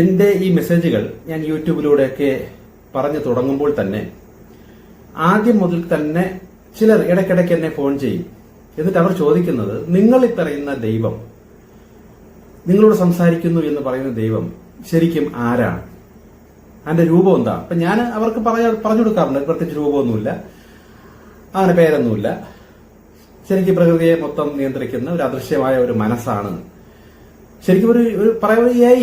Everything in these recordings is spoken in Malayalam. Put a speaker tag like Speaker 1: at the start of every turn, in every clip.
Speaker 1: എന്റെ ഈ മെസ്സേജുകൾ ഞാൻ യൂട്യൂബിലൂടെയൊക്കെ പറഞ്ഞു തുടങ്ങുമ്പോൾ തന്നെ ആദ്യം മുതൽ തന്നെ ചിലർ ഇടയ്ക്കിടയ്ക്ക് എന്നെ ഫോൺ ചെയ്യും. എന്നിട്ട് അവർ ചോദിക്കുന്നത്, നിങ്ങൾ ഈ പറയുന്ന ദൈവം, നിങ്ങളോട് സംസാരിക്കുന്നു എന്ന് പറയുന്ന ദൈവം ശരിക്കും ആരാണ്, അതിന്റെ രൂപം എന്താ? അപ്പൊ ഞാൻ അവർക്ക് പറഞ്ഞു കൊടുക്കാറുണ്ട്. പ്രത്യേകിച്ച് രൂപമൊന്നുമില്ല, അങ്ങനെ പേരൊന്നുമില്ല. ശരിക്കും പ്രകൃതിയെ മൊത്തം നിയന്ത്രിക്കുന്ന ഒരു അദൃശ്യമായ ഒരു മനസ്സാണ്. ശരിക്കും ഒരു പറയുന്നത് AI,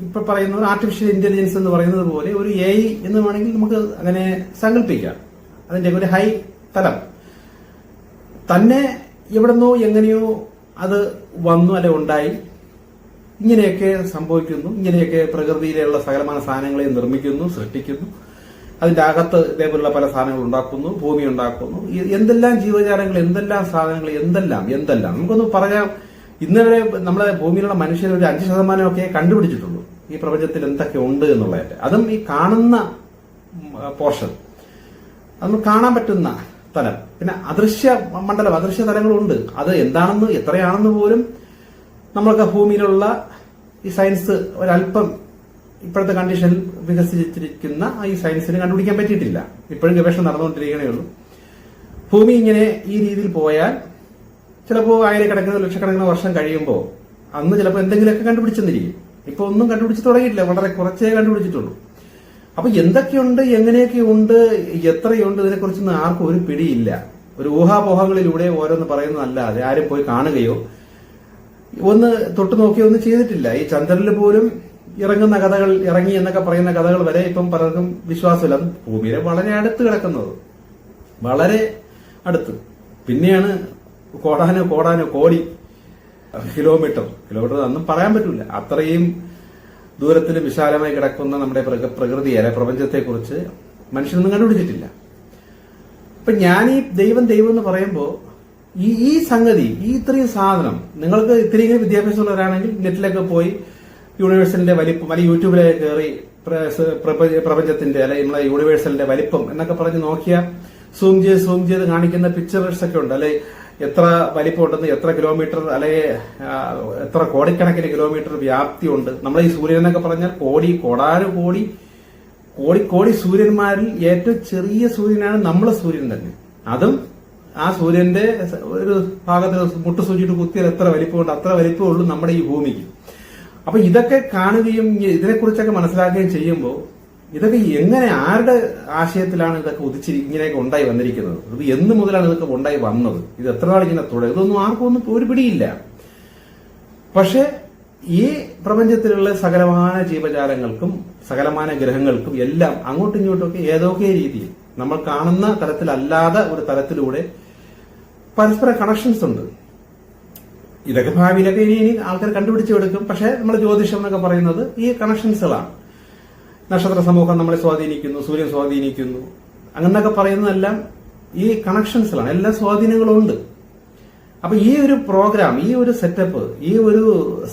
Speaker 1: ഇപ്പൊ പറയുന്ന ഒരു ആർട്ടിഫിഷ്യൽ ഇന്റലിജൻസ് എന്ന് പറയുന്നത് പോലെ ഒരു AI എന്ന് വേണമെങ്കിൽ നമുക്ക് അങ്ങനെ സങ്കല്പിക്കാം. അതിന്റെ ഒരു ഹൈ തലം തന്നെ എവിടെന്നോ എങ്ങനെയോ അത് വന്നു അല്ലെ ഉണ്ടായി, ഇങ്ങനെയൊക്കെ സംഭവിക്കുന്നു, ഇങ്ങനെയൊക്കെ പ്രകൃതിയിലുള്ള സകലമായ സാധനങ്ങളെ നിർമ്മിക്കുന്നു, സൃഷ്ടിക്കുന്നു, അതിന്റെ അകത്ത് ഇതേപോലുള്ള പല സാധനങ്ങൾ ഉണ്ടാക്കുന്നു, ഭൂമി ഉണ്ടാക്കുന്നു, എന്തെല്ലാം ജീവജാലങ്ങൾ, എന്തെല്ലാം സാധനങ്ങൾ, എന്തെല്ലാം നമുക്കൊന്ന് പറയാം. ഇന്നവരെ നമ്മളെ ഭൂമിയിലുള്ള മനുഷ്യർ ഒരു 5% കണ്ടുപിടിച്ചിട്ടുള്ളൂ ഈ പ്രപഞ്ചത്തിൽ എന്തൊക്കെ ഉണ്ട് എന്നുള്ളതിന്റെ. അതും ഈ കാണുന്ന പോർഷൻ, അത് കാണാൻ പറ്റുന്ന തലം. പിന്നെ അദൃശ്യ മണ്ഡലം, അദൃശ്യ തലങ്ങളുണ്ട്. അത് എന്താണെന്ന്, എത്രയാണെന്ന് പോലും നമ്മൾക്ക് ഭൂമിയിലുള്ള ഈ സയൻസ് ഒരല്പം ഇപ്പോഴത്തെ കണ്ടീഷനിൽ വികസിച്ചിരിക്കുന്ന ഈ സയൻസിന് കണ്ടുപിടിക്കാൻ പറ്റിയിട്ടില്ല. ഇപ്പോഴും ഗവേഷണം നടന്നുകൊണ്ടിരിക്കണേ ഉള്ളൂ. ഭൂമി ഇങ്ങനെ ഈ രീതിയിൽ പോയാൽ ചിലപ്പോൾ ആയിരക്കണക്കിന് ലക്ഷക്കണക്കിന് വർഷം കഴിയുമ്പോൾ അന്ന് ചിലപ്പോൾ എന്തെങ്കിലുമൊക്കെ കണ്ടുപിടിച്ചെന്നിരിക്കും. ഇപ്പൊ ഒന്നും കണ്ടുപിടിച്ച് തുടങ്ങിയിട്ടില്ല, വളരെ കുറച്ചേ കണ്ടുപിടിച്ചിട്ടുള്ളൂ. അപ്പൊ എന്തൊക്കെയുണ്ട്, എങ്ങനെയൊക്കെയുണ്ട്, എത്രയുണ്ട്, ഇതിനെക്കുറിച്ചൊന്നും ആർക്കും ഒരു പിടിയില്ല. ഒരു ഊഹാപോഹങ്ങളിലൂടെ ഓരോന്ന് പറയുന്നതല്ലാതെ ആരും പോയി കാണുകയോ ഒന്ന് തൊട്ടു നോക്കിയോ ഒന്നും ചെയ്തിട്ടില്ല. ഈ ചന്ദ്രനിൽ പോലും ഇറങ്ങുന്ന കഥകൾ, ഇറങ്ങി എന്നൊക്കെ പറയുന്ന കഥകൾ വരെ ഇപ്പം പലർക്കും വിശ്വാസമില്ല. അത് ഭൂമിയുടെ വളരെ അടുത്ത് കിടക്കുന്നത്, വളരെ അടുത്ത്. പിന്നെയാണ് കോടാനോ കോടി കിലോമീറ്റർ ഒന്നും പറയാൻ പറ്റൂല. അത്രയും ദൂരത്തിൽ വിശാലമായി കിടക്കുന്ന നമ്മുടെ പ്രകൃതിയെ, പ്രപഞ്ചത്തെക്കുറിച്ച് മനുഷ്യനൊന്നും കണ്ടുപിടിച്ചിട്ടില്ല. അപ്പൊ ഞാൻ ഈ ദൈവം എന്ന് പറയുമ്പോൾ ഈ സംഗതി, ഈ ഇത്രയും സാധനം, നിങ്ങൾക്ക് ഇത്രയും വിദ്യാഭ്യാസമുള്ളവരാണെങ്കിൽ നെറ്റിലൊക്കെ പോയി യൂണിവേഴ്സലിന്റെ വലിപ്പം, അല്ലെങ്കിൽ യൂട്യൂബിലേക്ക് കയറി പ്രപഞ്ചത്തിന്റെ അല്ലെങ്കിൽ നമ്മളെ യൂണിവേഴ്സലിന്റെ വലിപ്പം എന്നൊക്കെ പറഞ്ഞ് നോക്കിയാൽ സൂം ചെയ്ത് കാണിക്കുന്ന പിക്ചേഴ്സ് ഒക്കെ ഉണ്ട്. അല്ലെ എത്ര വലിപ്പം ഉണ്ടെന്ന്, എത്ര കിലോമീറ്റർ, അല്ലെ എത്ര കോടിക്കണക്കിന് കിലോമീറ്റർ വ്യാപ്തി ഉണ്ട്. നമ്മളെ ഈ സൂര്യൻ എന്നൊക്കെ പറഞ്ഞാൽ കോടി സൂര്യന്മാരിൽ ഏറ്റവും ചെറിയ സൂര്യനാണ് നമ്മളെ സൂര്യൻ തന്നെ. അതും ആ സൂര്യന്റെ ഒരു ഭാഗത്ത് മുട്ടു സൂചിയിട്ട് കുത്തിയാൽ എത്ര വലിപ്പമുണ്ട്, അത്ര വലിപ്പമുള്ളൂ നമ്മുടെ ഈ ഭൂമിക്ക്. അപ്പൊ ഇതൊക്കെ കാണുകയും ഇതിനെക്കുറിച്ചൊക്കെ മനസ്സിലാക്കുകയും ചെയ്യുമ്പോൾ ഇതൊക്കെ എങ്ങനെ, ആരുടെ ആശയത്തിലാണ് ഇതൊക്കെ ഇങ്ങനെയൊക്കെ ഉണ്ടായി വന്നിരിക്കുന്നത്? ഇത് എന്ന് മുതലാണ് ഇതൊക്കെ ഉണ്ടായി വന്നത്? ഇത് എത്ര നാൾ ഇങ്ങനെ തുടരും? ഇതൊന്നും ആർക്കും ഒന്നും ഒരു പിടിയില്ല. പക്ഷെ ഈ പ്രപഞ്ചത്തിലുള്ള സകലമായ ജീവജാലങ്ങൾക്കും സകലമായ ഗ്രഹങ്ങൾക്കും എല്ലാം അങ്ങോട്ടും ഇങ്ങോട്ടുമൊക്കെ ഏതൊക്കെ രീതിയിൽ നമ്മൾ കാണുന്ന തലത്തിലല്ലാതെ ഒരു തലത്തിലൂടെ പരസ്പര കണക്ഷൻസ് ഉണ്ട്. ഇതൊക്കെ ഭാവിയിലൊക്കെ ഇനി ആൾക്കാർ കണ്ടുപിടിച്ചെടുക്കും. പക്ഷെ നമ്മൾ ജ്യോതിഷം എന്നൊക്കെ പറയുന്നത് ഈ കണക്ഷൻസുകളാണ്. നക്ഷത്ര സമൂഹം നമ്മളെ സ്വാധീനിക്കുന്നു, സൂര്യൻ സ്വാധീനിക്കുന്നു, അങ്ങനെയൊക്കെ പറയുന്നതെല്ലാം ഈ കണക്ഷൻസിലാണ്. എല്ലാ സ്വാധീനങ്ങളും ഉണ്ട്. അപ്പൊ ഈ ഒരു പ്രോഗ്രാം, ഈ ഒരു സെറ്റപ്പ്, ഈ ഒരു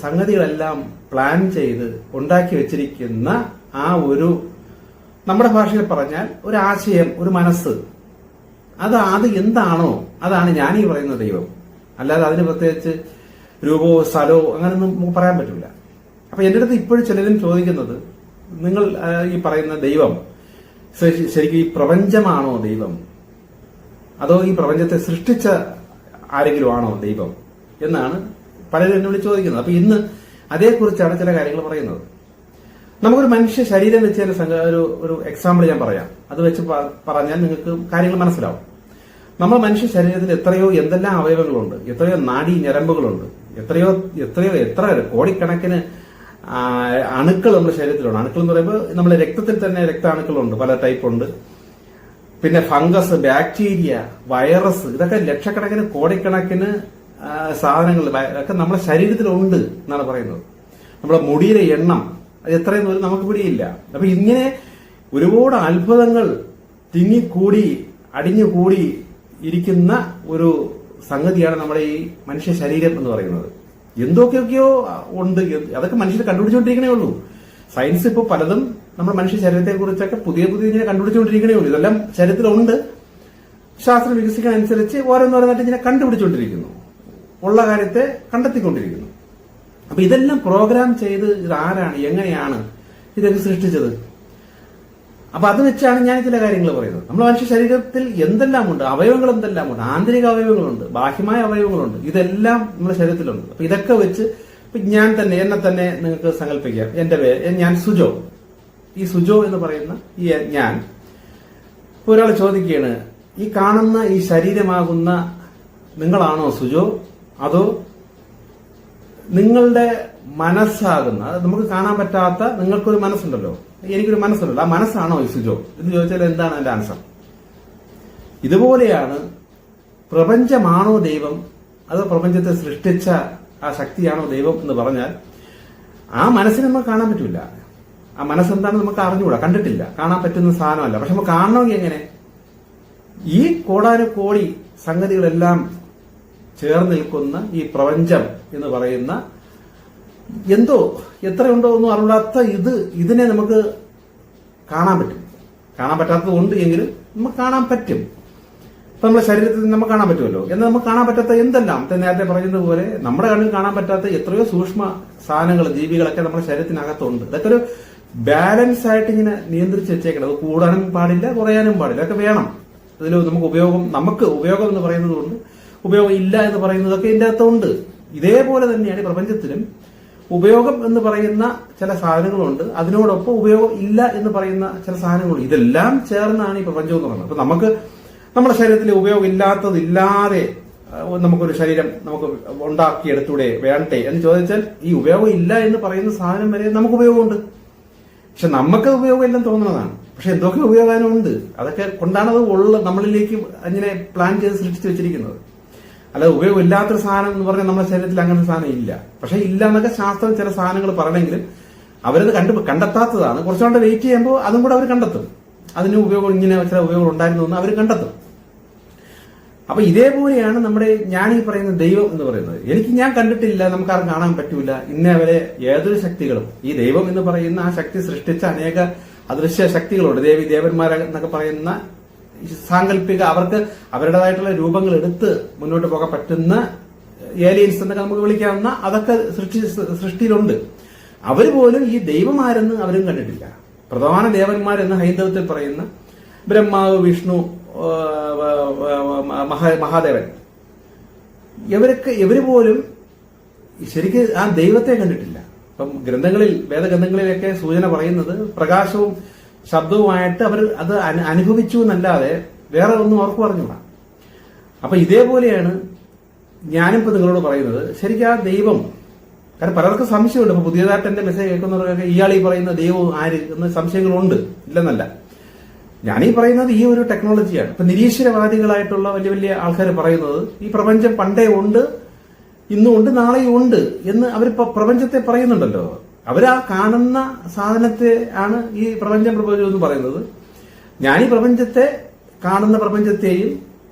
Speaker 1: സംഗതികളെല്ലാം പ്ലാൻ ചെയ്ത് ഉണ്ടാക്കി വെച്ചിരിക്കുന്ന ആ ഒരു, നമ്മുടെ ഭാഷയിൽ പറഞ്ഞാൽ ഒരു ആശയം, ഒരു മനസ്സ്, അത് എന്താണോ അതാണ് ഞാൻ ഈ പറയുന്ന ദൈവം. അല്ലാതെ അതിന് പ്രത്യേകിച്ച് രൂപമോ സ്ഥലമോ അങ്ങനെയൊന്നും പറയാൻ പറ്റില്ല. അപ്പൊ എന്റെ അടുത്ത് ഇപ്പോഴും ചിലരും ചോദിക്കുന്നത്, നിങ്ങൾ ഈ പറയുന്ന ദൈവം ശരിക്കും ഈ പ്രപഞ്ചമാണോ ദൈവം, അതോ ഈ പ്രപഞ്ചത്തെ സൃഷ്ടിച്ച ആരെങ്കിലും ആണോ ദൈവം എന്നാണ് പലരും എന്നോട് ചോദിക്കുന്നത്. അപ്പൊ ഇന്ന് അതേക്കുറിച്ചാണ് ചില കാര്യങ്ങൾ പറയുന്നത്. നമുക്കൊരു മനുഷ്യ ശരീരം വെച്ച് ഒരു എക്സാമ്പിൾ ഞാൻ പറയാം. അത് വെച്ച് പറഞ്ഞാൽ നിങ്ങൾക്ക് കാര്യങ്ങൾ മനസ്സിലാവും. നമ്മൾ മനുഷ്യ ശരീരത്തിൽ എന്തെല്ലാം അവയവങ്ങളുണ്ട്, എത്രയോ നാഡീ ഞരമ്പുകളുണ്ട്, എത്ര കോടിക്കണക്കിന് അണുക്കൾ നമ്മുടെ ശരീരത്തിലുണ്ട്. അണുക്കൾ എന്ന് പറയുമ്പോൾ നമ്മുടെ രക്തത്തിൽ തന്നെ രക്താണുക്കളുണ്ട്, പല ടൈപ്പ് ഉണ്ട്. പിന്നെ ഫംഗസ്, ബാക്ടീരിയ, വൈറസ്, ഇതൊക്കെ ലക്ഷക്കണക്കിന് കോടിക്കണക്കിന് സാധനങ്ങൾ ഒക്കെ നമ്മുടെ ശരീരത്തിലുണ്ട് എന്നാണ് പറയുന്നത്. നമ്മുടെ മുടിയിലെ എണ്ണം അത് എത്രയെന്ന് പോലും നമുക്ക് പിടിയില്ല. അപ്പൊ ഇങ്ങനെ ഒരുപാട് അത്ഭുതങ്ങൾ തിങ്ങിക്കൂടി അടിഞ്ഞുകൂടി ഇരിക്കുന്ന ഒരു സംഗതിയാണ് നമ്മുടെ ഈ മനുഷ്യ ശരീരം എന്ന് പറയുന്നത്. എന്തൊക്കെയൊക്കെയോ ഉണ്ട്, അതൊക്കെ മനുഷ്യർ കണ്ടുപിടിച്ചുകൊണ്ടിരിക്കണേ ഉള്ളൂ. സയൻസ് ഇപ്പോൾ പലതും നമ്മുടെ മനുഷ്യ ശരീരത്തെ കുറിച്ചൊക്കെ പുതിയ ഇങ്ങനെ കണ്ടുപിടിച്ചുകൊണ്ടിരിക്കണേ ഉള്ളൂ. ഇതെല്ലാം ശരീരത്തിലുണ്ട്. ശാസ്ത്രം വികസിക്കാൻ അനുസരിച്ച് ഓരോന്നോരോന്നായിട്ട് ഇങ്ങനെ കണ്ടുപിടിച്ചുകൊണ്ടിരിക്കുന്നു, ഉള്ള കാര്യത്തെ കണ്ടെത്തിക്കൊണ്ടിരിക്കുന്നു. അപ്പൊ ഇതെല്ലാം പ്രോഗ്രാം ചെയ്ത് ഇത് ആരാണ്, എങ്ങനെയാണ് ഇതൊക്കെ സൃഷ്ടിച്ചത്. അപ്പൊ അത് വെച്ചാണ് ഞാൻ ചില കാര്യങ്ങൾ പറയുന്നത്. നമ്മുടെ മനുഷ്യ ശരീരത്തിൽ എന്തെല്ലാമുണ്ട്, അവയവങ്ങൾ എന്തെല്ലാമുണ്ട്, ആന്തരിക അവയവങ്ങളുണ്ട്, ബാഹ്യമായ അവയവങ്ങളുണ്ട്, ഇതെല്ലാം നമ്മുടെ ശരീരത്തിലുണ്ട്. അപ്പൊ ഇതൊക്കെ വെച്ച് ഞാൻ തന്നെ എന്നെ തന്നെ നിങ്ങൾക്ക് സങ്കല്പിക്കാം. എന്റെ പേര് ഞാൻ സുജോ. ഈ സുജോ എന്ന് പറയുന്ന ഈ ഞാൻ ഒരാൾ ചോദിക്കുകയാണ്, ഈ കാണുന്ന ഈ ശരീരമാകുന്ന നിങ്ങളാണോ സുജോ, അതോ നിങ്ങളുടെ മനസ്സാകുന്ന, നമുക്ക് കാണാൻ പറ്റാത്ത നിങ്ങൾക്കൊരു മനസ്സുണ്ടല്ലോ, എനിക്കൊരു മനസ്സുണ്ടല്ലോ, ആ മനസ്സാണോ ഈ സുജോ എന്ന് ചോദിച്ചാൽ എന്താണ് എന്റെ ആൻസർ? ഇതുപോലെയാണ് പ്രപഞ്ചമാണോ ദൈവം, അതോ പ്രപഞ്ചത്തെ സൃഷ്ടിച്ച ആ ശക്തിയാണോ ദൈവം എന്ന് പറഞ്ഞാൽ ആ മനസ്സിനെ നമുക്ക് കാണാൻ പറ്റില്ല. ആ മനസ്സെന്താണെന്ന് നമുക്ക് അറിഞ്ഞുകൂടാ, കണ്ടിട്ടില്ല, കാണാൻ പറ്റുന്ന സാധനമല്ല. പക്ഷെ നമുക്ക് കാണണമെങ്കിൽ എങ്ങനെ? ഈ കോടാനുകോടി സംഗതികളെല്ലാം ചേർന്ന് നിൽക്കുന്ന ഈ പ്രപഞ്ചം എന്ന് പറയുന്ന എന്തോ എത്രയുണ്ടോ ഒന്നും അറിയാത്ത ഇതിനെ നമുക്ക് കാണാൻ പറ്റും. കാണാൻ പറ്റാത്തത് ഉണ്ട് എങ്കിലും നമുക്ക് കാണാൻ പറ്റും. ഇപ്പൊ നമ്മുടെ ശരീരത്തിൽ നമുക്ക് കാണാൻ പറ്റുമല്ലോ. എന്നാൽ നമുക്ക് കാണാൻ പറ്റാത്ത എന്തെല്ലാം നേരത്തെ പറയുന്നതുപോലെ നമ്മുടെ കണ്ണിൽ കാണാൻ പറ്റാത്ത എത്രയോ സൂക്ഷ്മ സാധനങ്ങൾ, ജീവികളൊക്കെ നമ്മുടെ ശരീരത്തിനകത്തുണ്ട്. ഇതൊക്കെ ഒരു ബാലൻസ് ആയിട്ട് ഇങ്ങനെ നിയന്ത്രിച്ച് വെച്ചേക്കണം. അത് കൂടാനും പാടില്ല, കുറയാനും പാടില്ല, ഒക്കെ വേണം. ഇതിൽ നമുക്ക് ഉപയോഗം എന്ന് പറയുന്നതുകൊണ്ട് ഉപയോഗം ഇല്ല എന്ന് പറയുന്നതൊക്കെ ഇതിന്റെ അകത്തുണ്ട്. ഇതേപോലെ തന്നെയാണ് പ്രപഞ്ചത്തിലും ഉപയോഗം എന്ന് പറയുന്ന ചില സാധനങ്ങളുണ്ട്, അതിനോടൊപ്പം ഉപയോഗം ഇല്ല എന്ന് പറയുന്ന ചില സാധനങ്ങളുണ്ട്. ഇതെല്ലാം ചേർന്നാണ് ഈ പ്രപഞ്ചം എന്ന് പറയുന്നത്. അപ്പൊ നമുക്ക് നമ്മുടെ ശരീരത്തിൽ ഉപയോഗം ഇല്ലാത്തതില്ലാതെ നമുക്കൊരു ശരീരം നമുക്ക് ഉണ്ടാക്കിയെടുത്തൂടെ വേണ്ടേ എന്ന് ചോദിച്ചാൽ ഈ ഉപയോഗം ഇല്ല എന്ന് പറയുന്ന സാധനം വരെ നമുക്ക് ഉപയോഗമുണ്ട്. പക്ഷെ നമുക്ക് ഉപയോഗമില്ലെന്ന് തോന്നുന്നതാണ്. പക്ഷെ എന്തൊക്കെ ഉപയോഗമുണ്ട്, അതൊക്കെ കൊണ്ടാണ് അത് നമ്മളിലേക്ക് അങ്ങനെ പ്ലാൻ ചെയ്ത് സൃഷ്ടിച്ചു വെച്ചിരിക്കുന്നത്. അല്ലാതെ ഉപയോഗമില്ലാത്തൊരു സാധനം എന്ന് പറഞ്ഞാൽ നമ്മുടെ ശരീരത്തിൽ അങ്ങനെ സാധനം ഇല്ല. പക്ഷെ ഇല്ല എന്നൊക്കെ ശാസ്ത്രം ചില സാധനങ്ങൾ പറയണമെങ്കിലും അവരത് കണ്ടെത്താത്തതാണ്. കുറച്ചുകൊണ്ട് വെയിറ്റ് ചെയ്യുമ്പോൾ അതും കൂടെ അവർ കണ്ടെത്തും. അതിന് ഉപയോഗം ഇങ്ങനെ ചില ഉപയോഗം ഉണ്ടായിരുന്നു എന്ന് അവർ കണ്ടെത്തും. അപ്പൊ ഇതേപോലെയാണ് ഞാൻ ഈ പറയുന്ന ദൈവം എന്ന് പറയുന്നത്. ഞാൻ കണ്ടിട്ടില്ല, നമുക്കാരും കാണാൻ പറ്റൂല, ഇന്നേ വരെ ഏതൊരു ശക്തികളും ഈ ദൈവം എന്ന് പറയുന്ന ആ ശക്തി സൃഷ്ടിച്ച അനേക അദൃശ്യ ശക്തികളുണ്ട്. ദേവന്മാരെന്നൊക്കെ പറയുന്ന സാങ്കല്പിക, അവർക്ക് അവരുടേതായിട്ടുള്ള രൂപങ്ങൾ എടുത്ത് മുന്നോട്ട് പോകാൻ പറ്റുന്ന ഏലിയൻസ് എന്നൊക്കെ നമുക്ക് വിളിക്കാവുന്ന അതൊക്കെ സൃഷ്ടിയിലുണ്ട്. അവർ പോലും ഈ ദൈവമാരെന്ന് അവരും കണ്ടിട്ടില്ല. പ്രധാന ദേവന്മാരെന്ന് ഹൈന്ദവത്തിൽ പറയുന്ന ബ്രഹ്മാവ്, വിഷ്ണു, മഹാദേവൻ, ഇവര് പോലും ശരിക്ക് ആ ദൈവത്തെ കണ്ടിട്ടില്ല. ഇപ്പം വേദഗ്രന്ഥങ്ങളിലൊക്കെ സൂചന പറയുന്നത് പ്രകാശവും ശബ്ദവുമായിട്ട് അവർ അത് അനുഭവിച്ചു എന്നല്ലാതെ വേറെ ഒന്നും അവർക്ക് പറഞ്ഞുകൂടാ. അപ്പൊ ഇതേപോലെയാണ് ഞാനിപ്പോ നിങ്ങളോട് പറയുന്നത്. ശരിക്കും ആ ദൈവം, കാരണം പലർക്കും സംശയമുണ്ട്. ഇപ്പൊ പുതിയതായിട്ട് എന്റെ മെസ്സേജ് കേൾക്കുന്നവർക്കൊക്കെ ഇയാൾ ഈ പറയുന്ന ദൈവം ആര് എന്ന സംശയങ്ങളുണ്ട്, ഇല്ലെന്നല്ല. ഞാനീ പറയുന്നത് ഈ ഒരു ടെക്നോളജിയാണ്. ഇപ്പൊ നിരീശ്വരവാദികളായിട്ടുള്ള വലിയ വലിയ ആൾക്കാർ പറയുന്നത് ഈ പ്രപഞ്ചം പണ്ടേ ഉണ്ട്, ഇന്നും ഉണ്ട്, നാളെയും ഉണ്ട് എന്ന് അവരിപ്പോ പ്രപഞ്ചത്തെ പറയുന്നുണ്ടല്ലോ. അവരാ കാണുന്ന സാധനത്തെ ആണ് ഈ പ്രപഞ്ചം എന്ന് പറയുന്നത്. ഞാനീ പ്രപഞ്ചത്തെ കാണുന്ന പ്രപഞ്ചത്തെയും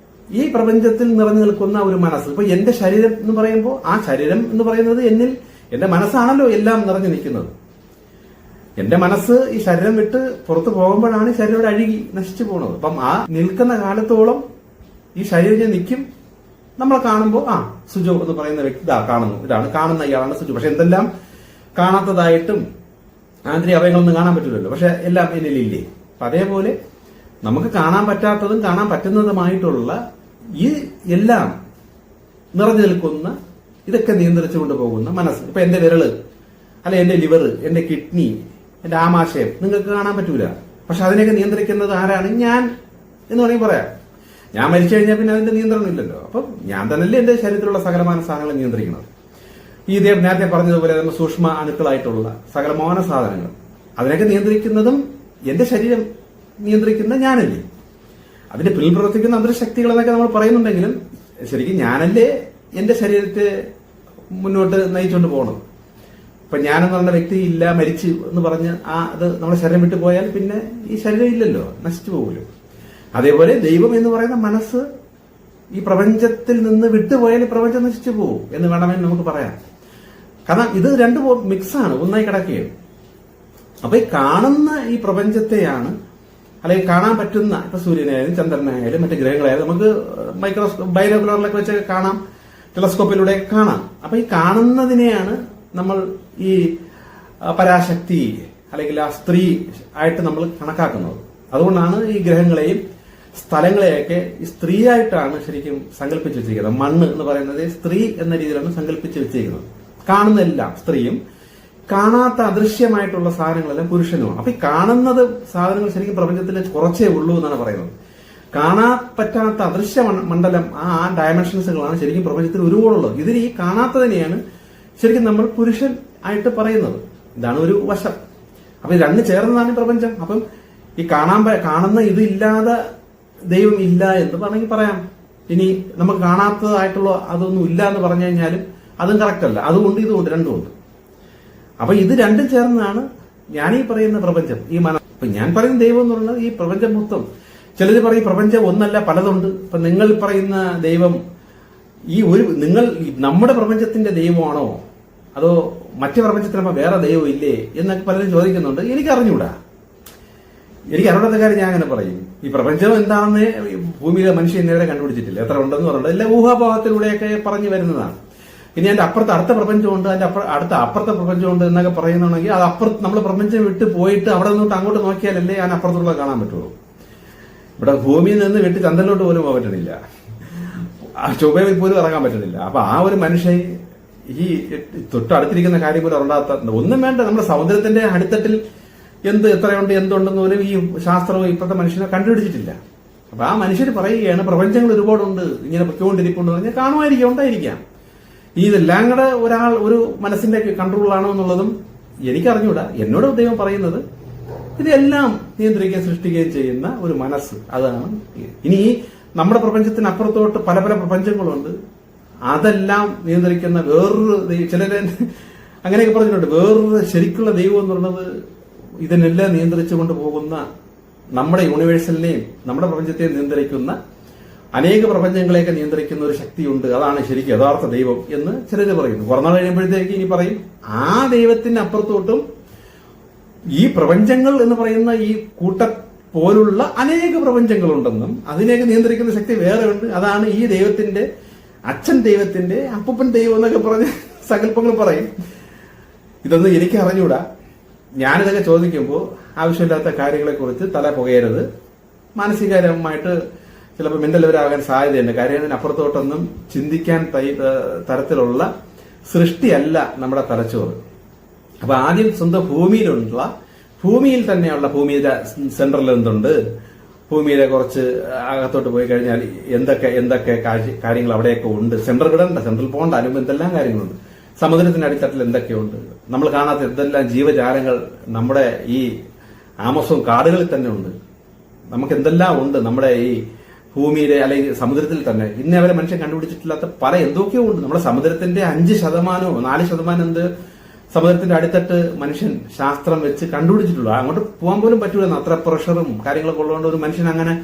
Speaker 1: ഈ പ്രപഞ്ചത്തിൽ നിറഞ്ഞു നിൽക്കുന്ന ഒരു മനസ്സ്, ഇപ്പൊ എന്റെ ശരീരം എന്ന് പറയുമ്പോൾ ആ ശരീരം എന്ന് പറയുന്നത് എന്റെ മനസ്സാണല്ലോ എല്ലാം നിറഞ്ഞു നിൽക്കുന്നത്. എന്റെ മനസ്സ് ഈ ശരീരം വിട്ട് പുറത്തു പോകുമ്പോഴാണ് ശരീരം അഴുകി നശിച്ചു പോകുന്നത്. അപ്പം ആ നിൽക്കുന്ന കാലത്തോളം ഈ ശരീരം നിൽക്കും. നമ്മൾ കാണുമ്പോൾ സുജോ എന്ന് പറയുന്ന വ്യക്തി ഇതാണ് കാണുന്ന ഇയാളാണ് സുജോ. പക്ഷെ എന്തെല്ലാം കാണാത്തതായിട്ടും ആന്തരിക അവയവങ്ങളൊന്നും കാണാൻ പറ്റില്ലല്ലോ. പക്ഷെ എല്ലാം എന്നിലില്ലേ. അപ്പൊ അതേപോലെ നമുക്ക് കാണാൻ പറ്റാത്തതും കാണാൻ പറ്റുന്നതുമായിട്ടുള്ള ഈ എല്ലാം നിറഞ്ഞു നിൽക്കുന്ന, ഇതൊക്കെ നിയന്ത്രിച്ചുകൊണ്ട് പോകുന്ന മനസ്സ്. ഇപ്പൊ എന്റെ വിരള്, അല്ലെ എന്റെ ലിവർ, എന്റെ കിഡ്നി, എന്റെ ആമാശയം നിങ്ങൾക്ക് കാണാൻ പറ്റൂല. പക്ഷെ അതിനെയൊക്കെ നിയന്ത്രിക്കുന്നത് ആരാണ്? ഞാൻ എന്ന് വേണമെങ്കിൽ പറയാം. ഞാൻ മരിച്ചു കഴിഞ്ഞാൽ പിന്നെ അതിന്റെ നിയന്ത്രണം ഇല്ലല്ലോ. അപ്പം ഞാൻ തന്നെയല്ലേ എന്റെ ശരീരത്തിലുള്ള സകലമാന സാധനങ്ങൾ നിയന്ത്രിക്കുന്നത്. ഈ നേരത്തെ പറഞ്ഞതുപോലെ നമ്മൾ സൂക്ഷ്മ അണുക്കളായിട്ടുള്ള സകലമാന സാധനങ്ങൾ, അതിനൊക്കെ നിയന്ത്രിക്കുന്നതും എന്റെ ശരീരം നിയന്ത്രിക്കുന്ന ഞാനല്ലേ. അതിന്റെ പിന്നിൽ പ്രവർത്തിക്കുന്ന അന്തർശക്തികൾ എന്നൊക്കെ നമ്മൾ പറയുന്നുണ്ടെങ്കിലും ശരിക്കും ഞാനല്ലേ എന്റെ ശരീരത്തെ മുന്നോട്ട് നയിച്ചുകൊണ്ട് പോകണം. ഇപ്പൊ ഞാനെന്ന് പറഞ്ഞ വ്യക്തി ഇല്ല, മരിച്ചു എന്ന് പറഞ്ഞ് അത് നമ്മുടെ ശരീരം വിട്ടു പോയാൽ പിന്നെ ഈ ശരീരം ഇല്ലല്ലോ, നശിച്ചു പോകുമല്ലോ. അതേപോലെ ദൈവം എന്ന് പറയുന്ന മനസ്സ് ഈ പ്രപഞ്ചത്തിൽ നിന്ന് വിട്ടുപോയാൽ പ്രപഞ്ചം നശിച്ചു പോകും എന്ന് വേണമെങ്കിൽ നമുക്ക് പറയാം. കാരണം ഇത് രണ്ടു മിക്സാണ്, ഒന്നായി കിടക്കുകയാണ്. അപ്പൊ ഈ കാണുന്ന ഈ പ്രപഞ്ചത്തെയാണ്, അല്ലെങ്കിൽ കാണാൻ പറ്റുന്ന, ഇപ്പൊ സൂര്യനായാലും ചന്ദ്രനായാലും മറ്റു ഗ്രഹങ്ങളായാലും നമുക്ക് ബൈനോക്കുലറിലൊക്കെ വെച്ച് കാണാം, ടെലസ്കോപ്പിലൂടെ കാണാം. അപ്പൊ ഈ കാണുന്നതിനെയാണ് നമ്മൾ ഈ പരാശക്തി അല്ലെങ്കിൽ ആ സ്ത്രീ ആയിട്ട് നമ്മൾ കണക്കാക്കുന്നത്. അതുകൊണ്ടാണ് ഈ ഗ്രഹങ്ങളെയും സ്ഥലങ്ങളെയൊക്കെ സ്ത്രീയായിട്ടാണ് ശരിക്കും സങ്കല്പിച്ച് വെച്ചിരിക്കുന്നത്. മണ്ണ് എന്ന് പറയുന്നത് സ്ത്രീ എന്ന രീതിയിലാണ് സങ്കല്പിച്ച് വെച്ചിരിക്കുന്നത്. കാണുന്നതെല്ലാം സ്ത്രീയും, കാണാത്ത അദൃശ്യമായിട്ടുള്ള സാധനങ്ങളെല്ലാം പുരുഷനുമാണ്. അപ്പൊ ഈ കാണുന്നത് സാധനങ്ങൾ ശരിക്കും പ്രപഞ്ചത്തിൽ കുറച്ചേ ഉള്ളൂ എന്നാണ് പറയുന്നത്. കാണാൻ പറ്റാത്ത അദൃശ്യ മണ്ഡലം, ആ ഡയമെൻഷൻസുകളാണ് ശരിക്കും പ്രപഞ്ചത്തിൽ ഒരുപാടുള്ളത്. ഇതിൽ ഈ കാണാത്തതിനെയാണ് ശരിക്കും നമ്മൾ പുരുഷൻ ആയിട്ട് പറയുന്നത്. ഇതാണ് ഒരു വശം. അപ്പൊ ഇത് രണ്ട് ചേർന്നതാണ് പ്രപഞ്ചം. അപ്പം ഈ കാണുന്ന ഇതില്ലാതെ ദൈവം ഇല്ല എന്ന് വേണമെങ്കിൽ പറയാം. ഇനി നമുക്ക് കാണാത്തതായിട്ടുള്ള അതൊന്നും ഇല്ല എന്ന് പറഞ്ഞു കഴിഞ്ഞാലും അതും കറക്റ്റ് അല്ല. അതുകൊണ്ട് ഇതുകൊണ്ട് രണ്ടുമുണ്ട്. അപ്പൊ ഇത് രണ്ടും ചേർന്നാണ് ഞാനീ പറയുന്ന പ്രപഞ്ചം. ഈ ഇപ്പൊ ഞാൻ പറയുന്ന ദൈവം എന്ന് പറയുന്നത് ഈ പ്രപഞ്ചം മൊത്തം. ചിലർ പറയും പ്രപഞ്ചം ഒന്നല്ല പലതുണ്ട്. ഇപ്പൊ നിങ്ങൾ പറയുന്ന ദൈവം നിങ്ങൾ നമ്മുടെ പ്രപഞ്ചത്തിന്റെ ദൈവമാണോ അതോ മറ്റു പ്രപഞ്ചത്തിനപ്പോ വേറെ ദൈവം ഇല്ലേ എന്നൊക്കെ പലരും ചോദിക്കുന്നുണ്ട്. എനിക്ക് അറിഞ്ഞൂടാ. എനിക്ക് അറിയാത്ത കാര്യം ഞാൻ അങ്ങനെ പറയും. ഈ പ്രപഞ്ചം എന്താണെന്ന് ഭൂമിയിലെ മനുഷ്യൻ ഇന്നേവരെ കണ്ടുപിടിച്ചിട്ടില്ല. എത്ര ഉണ്ടെന്ന് പറഞ്ഞിട്ട് എല്ലാം ഊഹാഭാവത്തിലൂടെയൊക്കെ പറഞ്ഞു വരുന്നതാണ്. ഇനി അതിന്റെ അപ്പുറത്ത് അടുത്ത പ്രപഞ്ചമുണ്ട്, അതിന്റെ അപ്പുറത്തെ പ്രപഞ്ചമുണ്ട് എന്നൊക്കെ പറയുന്നുണ്ടെങ്കിൽ അത് അപ്പുറത്ത് നമ്മൾ പ്രപഞ്ചം വിട്ട് പോയിട്ട് അവിടെ നിന്നിട്ട് അങ്ങോട്ട് നോക്കിയാലല്ലേ അതിന് അപ്പുറത്തുള്ള കാണാൻ പറ്റുള്ളൂ. ഇവിടെ ഭൂമിയിൽ നിന്ന് വിട്ട് ചന്ദ്രനിലോട്ട് പോലും പോകാൻ പറ്റണില്ല, ചൊവ്വയിൽ പോലും ഇറങ്ങാൻ പറ്റണില്ല. അപ്പൊ ആ ഒരു മനുഷ്യൻ ഈ തൊട്ടടുത്തിരിക്കുന്ന കാര്യം പോലും ഉണ്ടാകാത്ത ഒന്നും വേണ്ട. നമ്മുടെ സമുദ്രത്തിന്റെ അടിത്തട്ടിൽ എത്രയുണ്ട് എന്തുണ്ടെന്ന് പോലും ഈ ശാസ്ത്രവും ഇപ്പോഴത്തെ മനുഷ്യനെ കണ്ടുപിടിച്ചിട്ടില്ല. അപ്പൊ ആ മനുഷ്യർ പറയുകയാണ് പ്രപഞ്ചങ്ങൾ ഒരുപാടുണ്ട്, ഇങ്ങനെ പൊയ്ക്കൊണ്ടിരിപ്പുണ്ട് പറഞ്ഞാൽ കാണുമായിരിക്കാം, ഉണ്ടായിരിക്കാം. ഇതെല്ലാം കൂടെ ഒരു മനസ്സിന്റെ കൺട്രോളാണോ എന്നുള്ളതും എനിക്കറിഞ്ഞൂടാ. എന്നോട് ദൈവം പറയുന്നത് ഇതെല്ലാം നിയന്ത്രിക്കുകയും സൃഷ്ടിക്കുകയും ചെയ്യുന്ന ഒരു മനസ്സ്, അതാണ്. ഇനി നമ്മുടെ പ്രപഞ്ചത്തിന് അപ്പുറത്തോട്ട് പല പല പ്രപഞ്ചങ്ങളുണ്ട്. അതെല്ലാം നിയന്ത്രിക്കുന്ന വേറൊരു ചിലര് അങ്ങനെയൊക്കെ പറഞ്ഞിട്ടുണ്ട്. വേറൊരു ശരിക്കുള്ള ദൈവം എന്ന് പറയുന്നത് ഇതിനെല്ലാം നിയന്ത്രിച്ചുകൊണ്ട് പോകുന്ന നമ്മുടെ യൂണിവേഴ്സലിനെയും നമ്മുടെ പ്രപഞ്ചത്തെയും നിയന്ത്രിക്കുന്ന അനേക പ്രപഞ്ചങ്ങളെയൊക്കെ നിയന്ത്രിക്കുന്ന ഒരു ശക്തിയുണ്ട്. അതാണ് ശരിക്കും യഥാർത്ഥ ദൈവം എന്ന് ചിലര് പറയുന്നു. കുറഞ്ഞ കഴിയുമ്പോഴത്തേക്ക് ഇനി പറയും ആ ദൈവത്തിന് അപ്പുറത്തോട്ടും ഈ പ്രപഞ്ചങ്ങൾ എന്ന് പറയുന്ന ഈ പോലുള്ള അനേക പ്രപഞ്ചങ്ങളുണ്ടെന്നും അതിനെയൊക്കെ നിയന്ത്രിക്കുന്ന ശക്തി വേറെ ഉണ്ട്. അതാണ് ഈ ദൈവത്തിന്റെ അച്ഛൻ ദൈവത്തിന്റെ അപ്പൂപ്പൻ ദൈവം എന്നൊക്കെ പറഞ്ഞ് സങ്കല്പങ്ങൾ പറയും. ഇതൊന്നും എനിക്ക് അറിഞ്ഞൂടാ. ഞാനിതൊക്കെ ചോദിക്കുമ്പോൾ ആവശ്യമില്ലാത്ത കാര്യങ്ങളെക്കുറിച്ച് തല പുകയരുത്. മാനസികപരമായിട്ട് ചിലപ്പോൾ മെന്റലവരാകാൻ സാധ്യതയുണ്ട്. കാര്യം അതിനപ്പുറത്തോട്ടൊന്നും ചിന്തിക്കാൻ തരത്തിലുള്ള സൃഷ്ടിയല്ല നമ്മുടെ തലച്ചോറ്. അപ്പൊ ആദ്യം സ്വന്തം ഭൂമിയിൽ തന്നെയുള്ള ഭൂമിയുടെ സെൻട്രൽ എന്തുണ്ട്, ഭൂമിയിലെ കുറച്ച് അകത്തോട്ട് പോയി കഴിഞ്ഞാൽ എന്തൊക്കെ കാര്യങ്ങൾ അവിടെയൊക്കെ ഉണ്ട്. സെൻട്രൽ വിടണ്ട, സെൻട്രൽ പോകണ്ട, അതിന് എന്തെല്ലാം കാര്യങ്ങളുണ്ട്. സമുദ്രത്തിന്റെ അടിത്തട്ടിൽ എന്തൊക്കെയുണ്ട്, നമ്മൾ കാണാത്ത എന്തെല്ലാം ജീവജാലങ്ങൾ നമ്മുടെ ഈ ആമസോൺ കാടുകളിൽ തന്നെ ഉണ്ട്. നമുക്ക് എന്തെല്ലാം ഉണ്ട് നമ്മുടെ ഈ ഭൂമിയിലെ അല്ലെങ്കിൽ സമുദ്രത്തിൽ തന്നെ ഇന്നേ വരെ മനുഷ്യൻ കണ്ടുപിടിച്ചിട്ടില്ലാത്ത പല എന്തൊക്കെയോ ഉണ്ട്. നമ്മുടെ സമുദ്രത്തിന്റെ 5% 4% എന്ത് സമുദ്രത്തിന്റെ അടിത്തട്ട് മനുഷ്യൻ ശാസ്ത്രം വെച്ച് കണ്ടുപിടിച്ചിട്ടുള്ളൂ. അങ്ങോട്ട് പോകാൻ പോലും പറ്റൂല. അത്ര പ്രഷറും കാര്യങ്ങളൊക്കെ ഉള്ളതുകൊണ്ട് ഒരു മനുഷ്യൻ അങ്ങനെ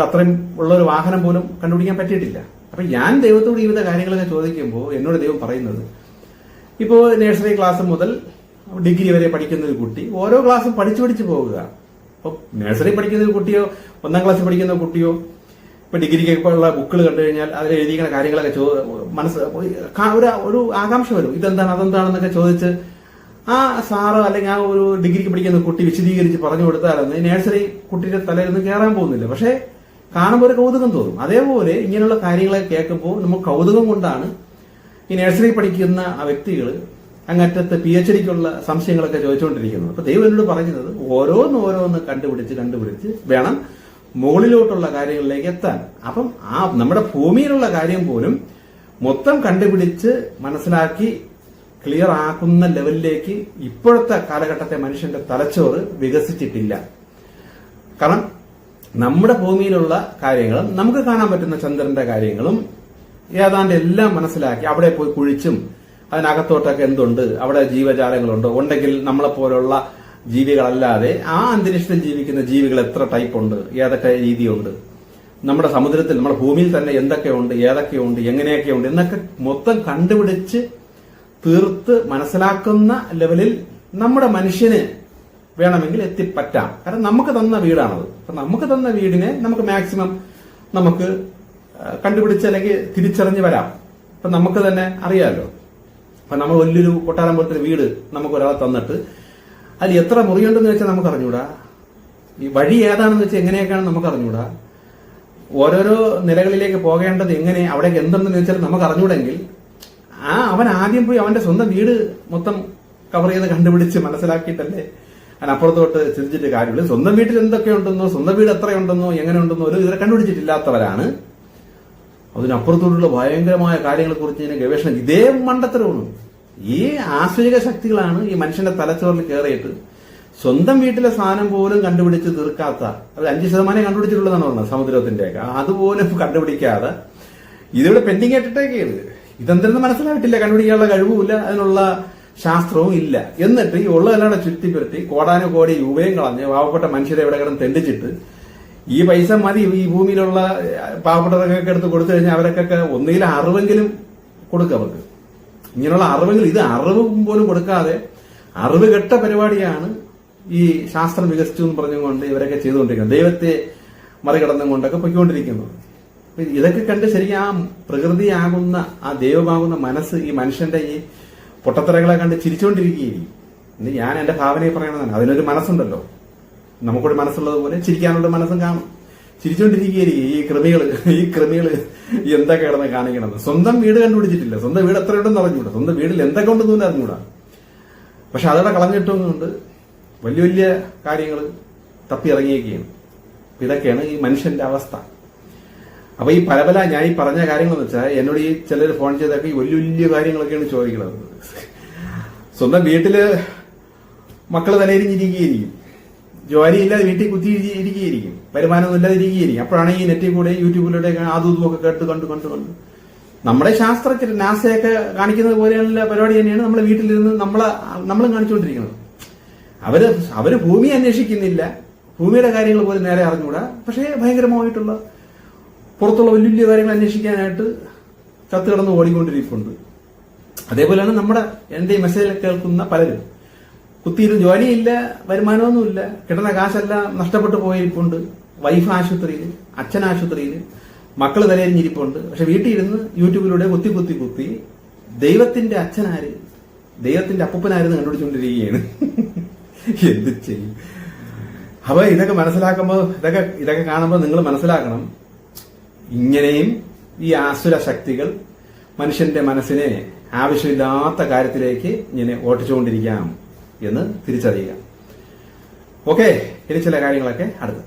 Speaker 1: അത്രയും ഉള്ള ഒരു വാഹനം പോലും കണ്ടുപിടിക്കാൻ പറ്റിയിട്ടില്ല. അപ്പൊ ഞാൻ ദൈവത്തോട് ഈ വിധ കാര്യങ്ങളൊക്കെ ചോദിക്കുമ്പോൾ എന്നോട് ദൈവം പറയുന്നത്, ഇപ്പോ നഴ്സറി ക്ലാസ് മുതൽ ഡിഗ്രി വരെ പഠിക്കുന്ന ഒരു കുട്ടി ഓരോ ക്ലാസ്സും പഠിച്ചു പോവുക. അപ്പൊ നഴ്സറി പഠിക്കുന്ന ഒരു കുട്ടിയോ 1ാം ക്ലാസ്സിൽ പഠിക്കുന്ന കുട്ടിയോ ഇപ്പൊ ഡിഗ്രിക്ക് ഉള്ള ബുക്കുകൾ കണ്ടു കഴിഞ്ഞാൽ അതിൽ എഴുതിക്കുന്ന കാര്യങ്ങളൊക്കെ ഒരു ആകാംക്ഷ വരും. ഇതെന്താണ് അതെന്താണെന്നൊക്കെ ചോദിച്ച് ആ സാറ് അല്ലെങ്കിൽ ആ ഒരു ഡിഗ്രിക്ക് പഠിക്കുന്ന കുട്ടി വിശദീകരിച്ച് പറഞ്ഞു കൊടുത്താലെന്ന് നഴ്സറി കുട്ടിയുടെ തലയിലൊന്നും കയറാൻ പോകുന്നില്ല. പക്ഷെ കാണുമ്പോൾ ഒരു കൗതുകം തോന്നും. അതേപോലെ ഇങ്ങനെയുള്ള കാര്യങ്ങളൊക്കെ കേൾക്കുമ്പോൾ നമുക്ക് കൗതുകം കൊണ്ടാണ് ഈ നഴ്സറി പഠിക്കുന്ന ആ വ്യക്തികൾ അങ്ങറ്റത്ത് PhDക്കുള്ള സംശയങ്ങളൊക്കെ ചോദിച്ചുകൊണ്ടിരിക്കുന്നത്. അപ്പൊ ദൈവം എന്നോട് പറയുന്നത് ഓരോന്ന് കണ്ടുപിടിച്ച് വേണം മുകളിലോട്ടുള്ള കാര്യങ്ങളിലേക്ക് എത്താൻ. അപ്പം ആ നമ്മുടെ ഭൂമിയിലുള്ള കാര്യം പോലും മൊത്തം കണ്ടുപിടിച്ച് മനസ്സിലാക്കി ക്ലിയർ ആക്കുന്ന ലെവലിലേക്ക് ഇപ്പോഴത്തെ കാലഘട്ടത്തെ മനുഷ്യന്റെ തലച്ചോറ് വികസിച്ചിട്ടില്ല. കാരണം നമ്മുടെ ഭൂമിയിലുള്ള കാര്യങ്ങളും നമുക്ക് കാണാൻ പറ്റുന്ന ചന്ദ്രന്റെ കാര്യങ്ങളും ഏതാണ്ട് എല്ലാം മനസ്സിലാക്കി അവിടെ പോയി കുഴിച്ചും അതിനകത്തോട്ടൊക്കെ എന്തുണ്ട്, അവിടെ ജീവജാലങ്ങളുണ്ടോ, ഉണ്ടെങ്കിൽ നമ്മളെപ്പോലുള്ള ജീവികളല്ലാതെ ആ അന്തരീക്ഷത്തിൽ ജീവിക്കുന്ന ജീവികൾ എത്ര ടൈപ്പ് ഉണ്ട്, ഏതൊക്കെ രീതിയുണ്ട്, നമ്മുടെ സമുദ്രത്തിൽ നമ്മുടെ ഭൂമിയിൽ തന്നെ എന്തൊക്കെയുണ്ട്, ഏതൊക്കെയുണ്ട്, എങ്ങനെയൊക്കെയുണ്ട് എന്നൊക്കെ മൊത്തം കണ്ടുപിടിച്ച് തീർത്ത് മനസ്സിലാക്കുന്ന ലെവലിൽ നമ്മുടെ മനുഷ്യന് വേണമെങ്കിൽ എത്തിപ്പറ്റാം. കാരണം നമുക്ക് തന്ന വീടാണത്. അപ്പൊ നമുക്ക് തന്ന വീടിനെ നമുക്ക് മാക്സിമം നമുക്ക് കണ്ടുപിടിച്ച് അല്ലെങ്കിൽ തിരിച്ചറിഞ്ഞ് വരാം. അപ്പൊ നമുക്ക് തന്നെ അറിയാമല്ലോ. അപ്പൊ നമ്മൾ വലിയൊരു കൊട്ടാരം പോലത്തെ വീട് നമുക്ക് ഒരാളെ തന്നിട്ട് അതിൽ എത്ര മുറിയുണ്ടെന്ന് വെച്ചാൽ നമുക്ക് അറിഞ്ഞൂടാ, ഈ വഴി ഏതാണെന്ന് വെച്ചാൽ എങ്ങനെയൊക്കെയാണ് നമുക്ക് അറിഞ്ഞൂടാ, ഓരോരോ നിലകളിലേക്ക് പോകേണ്ടത് എങ്ങനെ, അവിടേക്ക് എന്തുണ്ടെന്ന് വെച്ചാൽ നമുക്ക് അറിഞ്ഞൂടെങ്കിൽ അവൻ ആദ്യം പോയി അവന്റെ സ്വന്തം വീട് മൊത്തം കവർ ചെയ്ത് കണ്ടുപിടിച്ച് മനസ്സിലാക്കിയിട്ടല്ലേ അതിനപ്പുറത്തോട്ട് ചിന്തിച്ചിട്ട് കാര്യമില്ല. സ്വന്തം വീട്ടിൽ എന്തൊക്കെ ഉണ്ടെന്നോ, സ്വന്തം വീട് എത്രയുണ്ടെന്നോ, എങ്ങനെ ഉണ്ടെന്നോ ഒരു ഇതുവരെ കണ്ടുപിടിച്ചിട്ടില്ലാത്തവരാണ് അതിനപ്പുറത്തോട്ടുള്ള ഭയങ്കരമായ കാര്യങ്ങളെ കുറിച്ച് ഇങ്ങനെ ഗവേഷണം. ഇതേ മണ്ടത്തരമാണ്. ഈ ആശ്വസിക ശക്തികളാണ് ഈ മനുഷ്യന്റെ തലച്ചോറിൽ കയറിയിട്ട് സ്വന്തം വീട്ടിലെ സാധനം പോലും കണ്ടുപിടിച്ച് തീർക്കാത്ത, അത് 5% കണ്ടുപിടിച്ചിട്ടുള്ളതാണ് പറഞ്ഞത് സമുദ്രത്തിന്റെയൊക്കെ, അതുപോലും കണ്ടുപിടിക്കാതെ ഇതിവിടെ പെൻഡിങ് ആയിട്ടിട്ടേക്കാണ്. ഇതെന്തെന്ന് മനസ്സിലായിട്ടില്ല, കണ്ടുപിടിക്കാനുള്ള കഴിവുമില്ല, അതിനുള്ള ശാസ്ത്രവും ഇല്ല. എന്നിട്ട് ഈ ഉള്ളതെല്ലാം ചുറ്റിപ്പുരട്ടി കോടാനുകോടി രൂപയും കളഞ്ഞ് പാവപ്പെട്ട മനുഷ്യരെ ഇവിടെ കിടന്ന് തെണ്ടിച്ചിട്ട് ഈ പൈസ മതി ഈ ഭൂമിയിലുള്ള പാവപ്പെട്ടവർക്കൊക്കെ എടുത്ത് കൊടുത്തു കഴിഞ്ഞാൽ അവർക്കൊക്കെ ഒന്നുകിൽ അറിവെങ്കിലും കൊടുക്കുക അവർക്ക്. ഇങ്ങനെയുള്ള അറിവെങ്കിലും, ഇത് അറിവ് പോലും കൊടുക്കാതെ അറിവ് കെട്ട പരിപാടിയാണ് ഈ ശാസ്ത്രം വികസിച്ചു എന്ന് പറഞ്ഞുകൊണ്ട് ഇവരൊക്കെ ചെയ്തുകൊണ്ടിരിക്കുന്നത്. ദൈവത്തെ മറികടന്നും കൊണ്ടൊക്കെ പൊയ്ക്കൊണ്ടിരിക്കുന്നത്. ഇതൊക്കെ കണ്ട് ശരിക്കും ആ പ്രകൃതിയാകുന്ന ആ ദൈവമാകുന്ന മനസ്സ് ഈ മനുഷ്യന്റെ ഈ പൊട്ടത്തരങ്ങളെ കണ്ട് ചിരിച്ചുകൊണ്ടിരിക്കുകയായിരിക്കും. ഇന്ന് ഞാൻ എന്റെ ഭാവനയെ പറയണതാണ്, അതിനൊരു മനസ്സുണ്ടല്ലോ, നമുക്കൊരു മനസ്സുള്ളതുപോലെ ചിരിക്കാനുള്ള മനസ്സും കാണും. ചിരിച്ചുകൊണ്ടിരിക്കുകയായിരിക്കും ഈ കൃമികള് എന്തൊക്കെ കിടന്ന് കാണിക്കണത്. സ്വന്തം വീട് കണ്ടുപിടിച്ചിട്ടില്ല, സ്വന്തം വീട് എത്ര ഉണ്ടെന്ന് അറിഞ്ഞൂടാ, സ്വന്തം വീട്ടിൽ എന്തൊക്കെ ഉണ്ടെന്ന് അറിഞ്ഞൂടാ. പക്ഷെ അതവിടെ കളഞ്ഞിട്ടുകൊണ്ട് വലിയ വലിയ കാര്യങ്ങൾ തപ്പി ഇറങ്ങിയേക്കുകയാണ്. ഇതൊക്കെയാണ് ഈ മനുഷ്യന്റെ അവസ്ഥ. അപ്പൊ ഈ പല ഞാൻ ഈ പറഞ്ഞ കാര്യങ്ങളെന്ന് വെച്ചാൽ എന്നോട് ഈ ചിലർ ഫോൺ ചെയ്തൊക്കെ ഈ വലിയ വലിയ കാര്യങ്ങളൊക്കെയാണ് ചോദിക്കുന്നത്. സ്വന്തം വീട്ടില് മക്കള് തലയിരിഞ്ഞിരിക്കുകയായിരിക്കും, ജോലിയില്ലാതെ വീട്ടിൽ കുത്തി ഇരിക്കുകയായിരിക്കും, വരുമാനമൊന്നും ഇല്ലാതെ ഇരിക്കുകയായിരിക്കും. അപ്പോഴാണ് ഈ നെറ്റിൽ കൂടെ യൂട്യൂബിലൂടെ അതും ഇതുമൊക്കെ കേട്ട് കണ്ടു നമ്മുടെ ശാസ്ത്രത്തിൽ നാസയൊക്കെ കാണിക്കുന്നത് പോലെയുള്ള പരിപാടി തന്നെയാണ് നമ്മുടെ വീട്ടിലിരുന്ന് നമ്മളും കാണിച്ചുകൊണ്ടിരിക്കുന്നത്. അവര് ഭൂമി അന്വേഷിക്കുന്നില്ല, ഭൂമിയുടെ കാര്യങ്ങൾ പോലും നേരെ അറിഞ്ഞുകൂടാ. പക്ഷേ ഭയങ്കരമായിട്ടുള്ള പുറത്തുള്ള വലിയ വലിയ കാര്യങ്ങൾ അന്വേഷിക്കാനായിട്ട് ചത്തു കിടന്ന് ഓടിക്കൊണ്ടിരിക്കുന്നുണ്ട്. അതേപോലെയാണ് എന്റെ ഈ മെസ്സേജ് കേൾക്കുന്ന പലരും കുത്തിയിരുന്ന് ജോലിയില്ല, വരുമാനമൊന്നുമില്ല, കിട്ടുന്ന കാശെല്ലാം നഷ്ടപ്പെട്ടു പോയിരിപ്പുണ്ട്. വൈഫ് ആശുപത്രിയിൽ, അച്ഛൻ ആശുപത്രിയിൽ, മക്കള് തലയിരിഞ്ഞിരിപ്പുണ്ട്. പക്ഷെ വീട്ടിൽ ഇരുന്ന് യൂട്യൂബിലൂടെ കുത്തി ദൈവത്തിന്റെ അച്ഛനാര്, ദൈവത്തിന്റെ അപ്പൂപ്പനാരെന്ന് കണ്ടുപിടിച്ചുകൊണ്ടിരിക്കുകയാണ്. എന്ത് ചെയ്യും? അപ്പൊ ഇതൊക്കെ മനസ്സിലാക്കുമ്പോൾ ഇതൊക്കെ കാണുമ്പോൾ നിങ്ങൾ മനസ്സിലാക്കണം, ഇങ്ങനെയും ഈ ആസുര ശക്തികൾ മനുഷ്യന്റെ മനസ്സിനെ ആവശ്യമില്ലാത്ത കാര്യത്തിലേക്ക് ഇങ്ങനെ ഓട്ടിച്ചുകൊണ്ടിരിക്കാം എന്ന് തിരിച്ചറിയുക. ഓക്കെ, ഇനി ചില കാര്യങ്ങളൊക്കെ അടുത്ത്